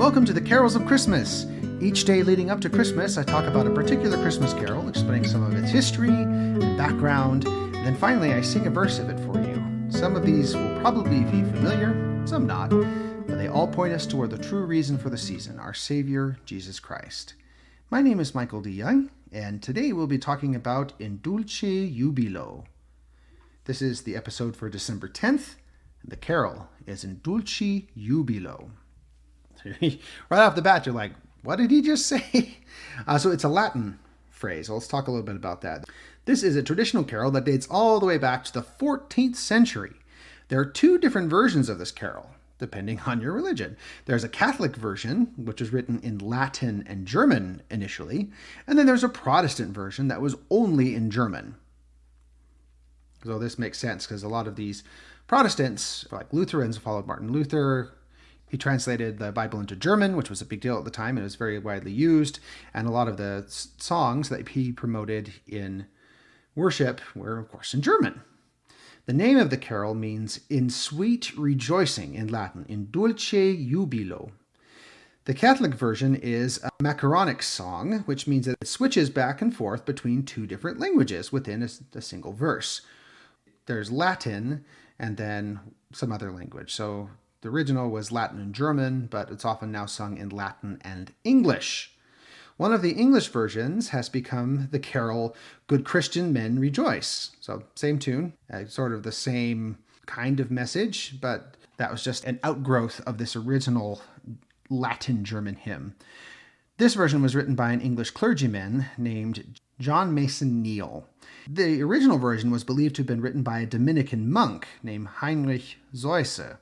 Welcome to the Carols of Christmas. Each day leading up to Christmas, I talk about a particular Christmas carol, explaining some of its history and background, and then finally I sing a verse of it for you. Some of these will probably be familiar, some not, but they all point us toward the true reason for the season, our Savior, Jesus Christ. My name is Michael D. Young, and today we'll be talking about Dulci Jubilo. This is the episode for December 10th, and the carol is Dulci Jubilo. Right off the bat, you're like, what did he just say? So it's a Latin phrase. Well, let's talk a little bit about that. This is a traditional carol that dates all the way back to the 14th century. There are two different versions of this carol, depending on your religion. There's a Catholic version, which was written in Latin and German initially, and then there's a Protestant version that was only in German. So this makes sense because a lot of these Protestants, like Lutherans, followed Martin Luther. He translated the Bible into German, which was a big deal at the time. It was very widely used. And a lot of the songs that he promoted in worship were, of course, in German. The name of the carol means in sweet rejoicing in Latin, in Dulci Jubilo. The Catholic version is a macaronic song, which means that it switches back and forth between two different languages within a single verse. There's Latin and then some other language. So the original was Latin and German, but it's often now sung in Latin and English. One of the English versions has become the carol, Good Christian Men Rejoice. So same tune, sort of the same kind of message, but that was just an outgrowth of this original Latin-German hymn. This version was written by an English clergyman named John Mason Neale. The original version was believed to have been written by a Dominican monk named Heinrich Zoyse,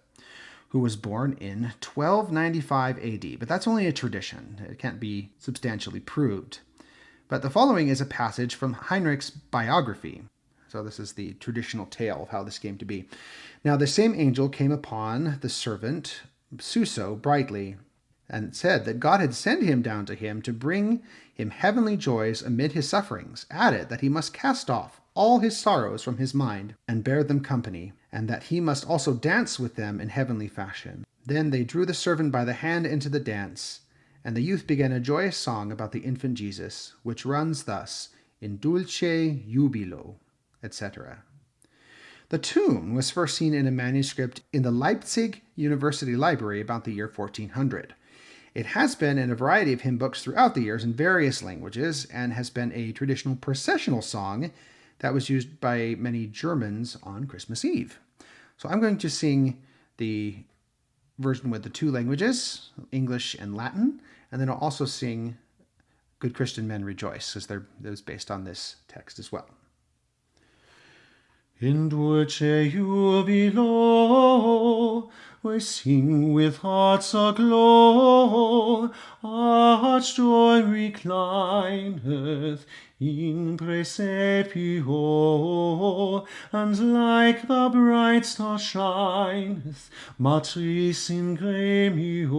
who was born in 1295 AD, but that's only a tradition. It can't be substantially proved. But the following is a passage from Heinrich's biography. So this is the traditional tale of how this came to be. Now the same angel came upon the servant Suso brightly, and said that God had sent him down to him to bring him heavenly joys amid his sufferings, added that he must cast off all his sorrows from his mind and bear them company, and that he must also dance with them in heavenly fashion. Then they drew the servant by the hand into the dance, and the youth began a joyous song about the infant Jesus, which runs thus, in Dulci Jubilo, etc. The tune was first seen in a manuscript in the Leipzig University Library about the year 1400. It has been in a variety of hymn books throughout the years in various languages, and has been a traditional processional song that was used by many Germans on Christmas Eve. So I'm going to sing the version with the two languages, English and Latin, and then I'll also sing Good Christian Men Rejoice, because that was based on this text as well. In Dulci Jubilo, we sing with hearts aglow, arch joy reclineth in praesepio, and like the bright star shineth Matris in gremio,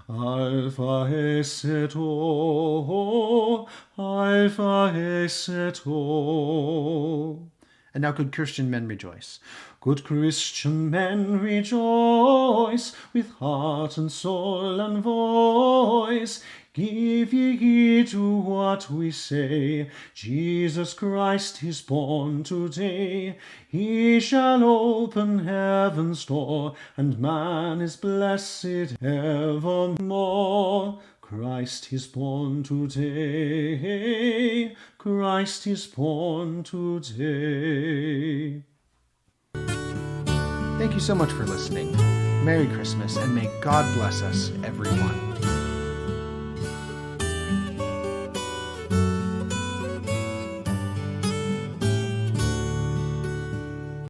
Alpha esset O, Alpha esset O. And now, Good Christian Men Rejoice. Good Christian men rejoice, with heart and soul and voice. Give ye heed to what we say. Jesus Christ is born today. He shall open heaven's door, and man is blessed evermore. Christ is born today. Christ is born today. Thank you so much for listening. Merry Christmas, and may God bless us, everyone.